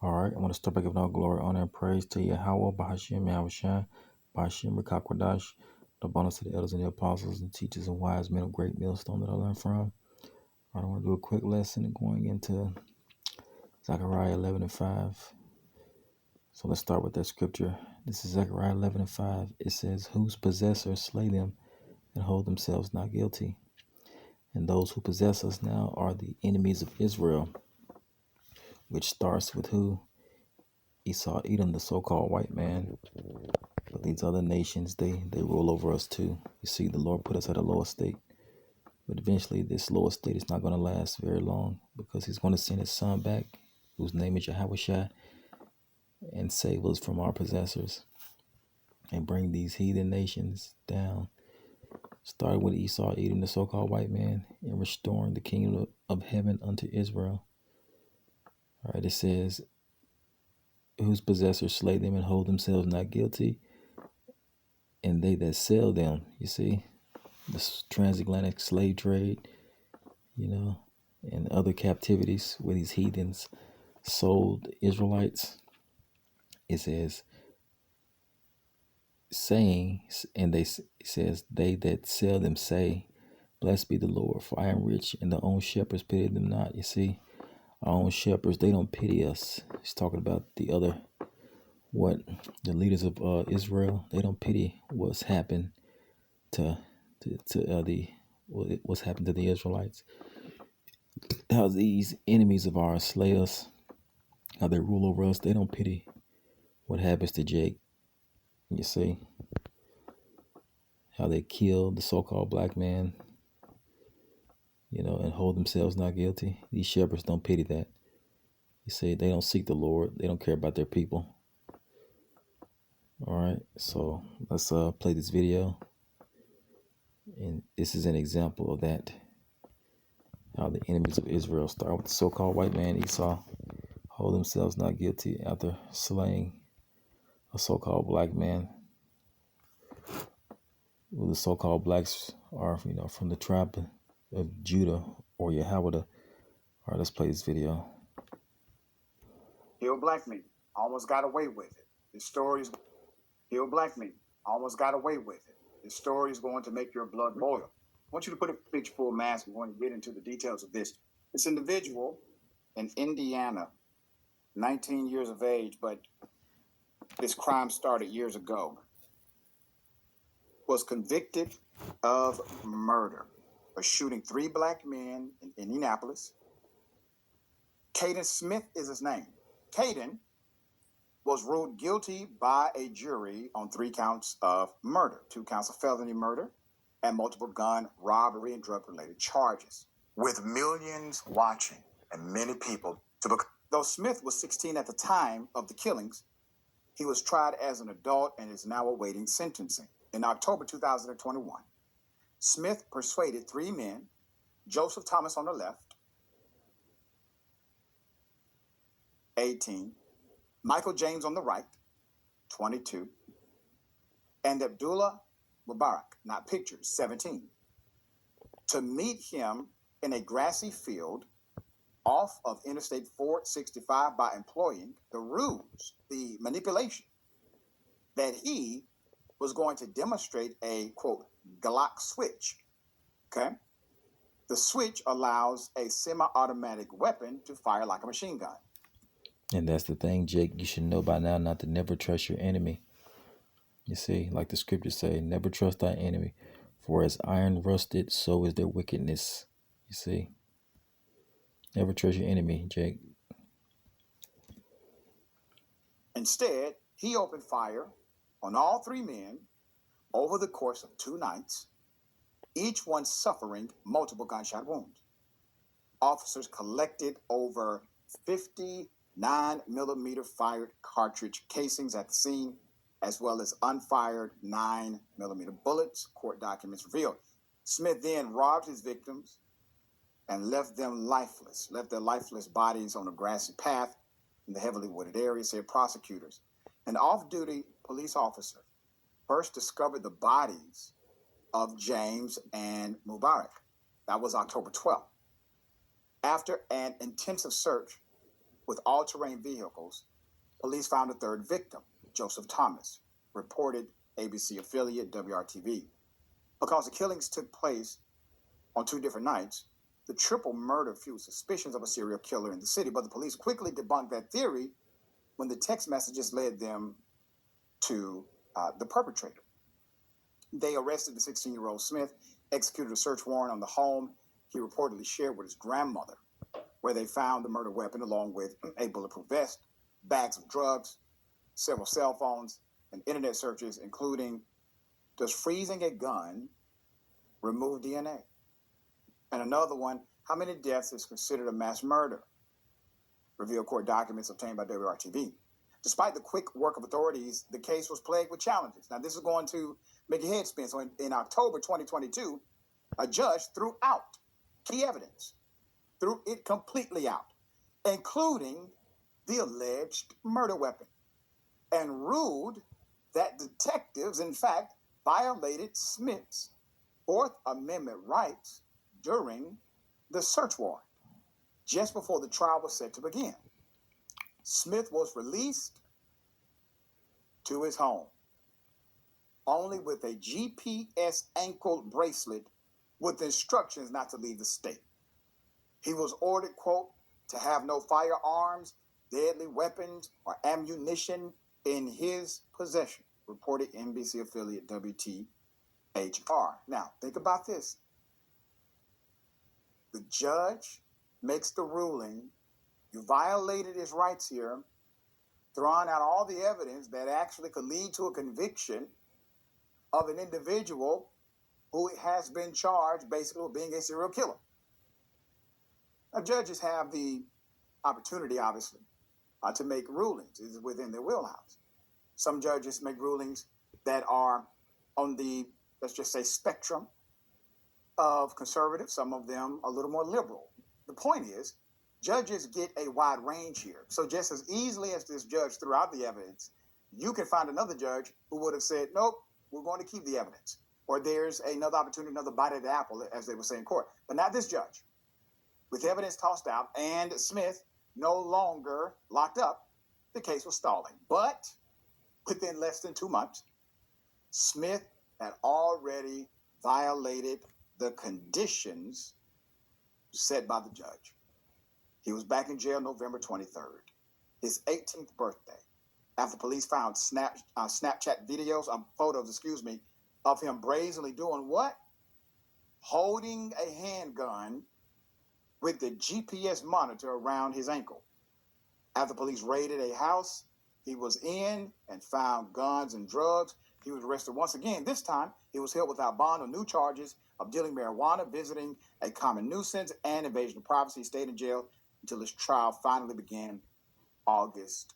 All right, I want to start by giving all glory, honor, and praise to Yahweh, Bahashim, Yahushua, Bahashim, Rikakwadash, the bonus to the elders and the apostles and teachers and wise men of great millstone that I learned from. I want to do a quick lesson going into Zechariah 11 and 5. So let's start with that scripture. This is Zechariah 11 and 5. It says, whose possessors slay them and hold themselves not guilty. And those who possess us now are the enemies of Israel, which starts with who? Esau, Edom, the so-called white man. But these other nations, they rule over us too. You see, the Lord put us at a lower state. But eventually this lower state is not going to last very long, because he's going to send his son back, whose name is Yahushua, and save us from our possessors and bring these heathen nations down. Starting with Esau, Edom, the so-called white man, and restoring the kingdom of heaven unto Israel. All right, it says, whose possessors slay them and hold themselves not guilty, and they that sell them. You see, this transatlantic slave trade, and other captivities where these heathens sold Israelites. It says, saying, and it says, they that sell them say, blessed be the Lord, for I am rich, and the own shepherds pity them not. You see, our own shepherds, they don't pity us. He's talking about the leaders of Israel. They don't pity what's happened what's happened to the Israelites. How these enemies of ours slay us, how they rule over us. They don't pity what happens to Jake. You see, how they kill the so-called black man, and hold themselves not guilty. These shepherds don't pity that. You see, they don't seek the Lord. They don't care about their people. All right, so let's play this video. And this is an example of that. How the enemies of Israel start with the so-called white man Esau, hold themselves not guilty after slaying a so-called black man. Well, the so-called blacks are, from the tribe of Judah or Yahweh. All right, let's play this video. He'll black me. Almost got away with it. His story's he'll black me. Almost got away with it. His story is going to make your blood boil. I want you to put a picture full mask. We're going to get into the details of this. This individual in Indiana, 19 years of age, but this crime started years ago, was convicted of murder for shooting 3 black men in Indianapolis. Caden Smith is his name. Caden was ruled guilty by a jury on 3 counts of murder, 2 counts of felony murder, and multiple gun, robbery, and drug-related charges. With millions watching and many people though Smith was 16 at the time of the killings, he was tried as an adult and is now awaiting sentencing. In October 2021, Smith persuaded 3 men, Joseph Thomas on the left, 18, Michael James on the right, 22, and Abdullah Mubarak, not pictured, 17, to meet him in a grassy field off of Interstate 465 by employing the ruse, the manipulation, that he was going to demonstrate a, quote, Glock switch, okay? The switch allows a semi-automatic weapon to fire like a machine gun. And that's the thing, Jake, you should know by now not to never trust your enemy. You see, like the scriptures say, never trust thy enemy, for as iron rusted, so is their wickedness. You see, never trust your enemy, Jake. Instead, he opened fire on all 3 men over the course of 2 nights, each one suffering multiple gunshot wounds. Officers collected over 50 9mm fired cartridge casings at the scene, as well as unfired 9mm bullets, court documents revealed. Smith then robbed his victims and left their lifeless bodies on a grassy path in the heavily wooded area, said prosecutors. An off-duty police officer first discovered the bodies of James and Mubarak. That was October 12th. After an intensive search, with all-terrain vehicles, police found a third victim, Joseph Thomas, reported ABC affiliate WRTV. Because the killings took place on 2 different nights, the triple murder fueled suspicions of a serial killer in the city, but the police quickly debunked that theory when the text messages led them to the perpetrator. They arrested the 16-year-old Smith, executed a search warrant on the home he reportedly shared with his grandmother, where they found the murder weapon along with a bulletproof vest, bags of drugs, several cell phones, and internet searches, including, does freezing a gun remove DNA? And another one, how many deaths is considered a mass murder? Reveal court documents obtained by WRTV. Despite the quick work of authorities, the case was plagued with challenges. Now, this is going to make your head spin. So in October 2022, a judge threw out key evidence, threw it completely out, including the alleged murder weapon, and ruled that detectives, in fact, violated Smith's Fourth Amendment rights during the search warrant, just before the trial was set to begin. Smith was released to his home, only with a GPS ankle bracelet with instructions not to leave the state. He was ordered, quote, to have no firearms, deadly weapons, or ammunition in his possession, reported NBC affiliate WTHR. Now, think about this. The judge makes the ruling, you violated his rights here, throwing out all the evidence that actually could lead to a conviction of an individual who has been charged basically with being a serial killer. Now, judges have the opportunity, obviously, to make rulings. It's within their wheelhouse. Some judges make rulings that are on the, let's just say, spectrum of conservative, some of them a little more liberal. The point is, judges get a wide range here. So just as easily as this judge threw out the evidence, you can find another judge who would have said, nope, we're going to keep the evidence. Or there's another opportunity, another bite at the apple, as they would say in court. But not this judge. With evidence tossed out and Smith no longer locked up, the case was stalling. But within less than 2 months, Smith had already violated the conditions set by the judge. He was back in jail November 23rd, his 18th birthday, after police found Snapchat videos, photos, of him brazenly doing what? Holding a handgun with the GPS monitor around his ankle. After police raided a house he was in and found guns and drugs, he was arrested once again. This time, he was held without bond on new charges of dealing marijuana, visiting a common nuisance, and invasion of privacy. He stayed in jail until his trial finally began August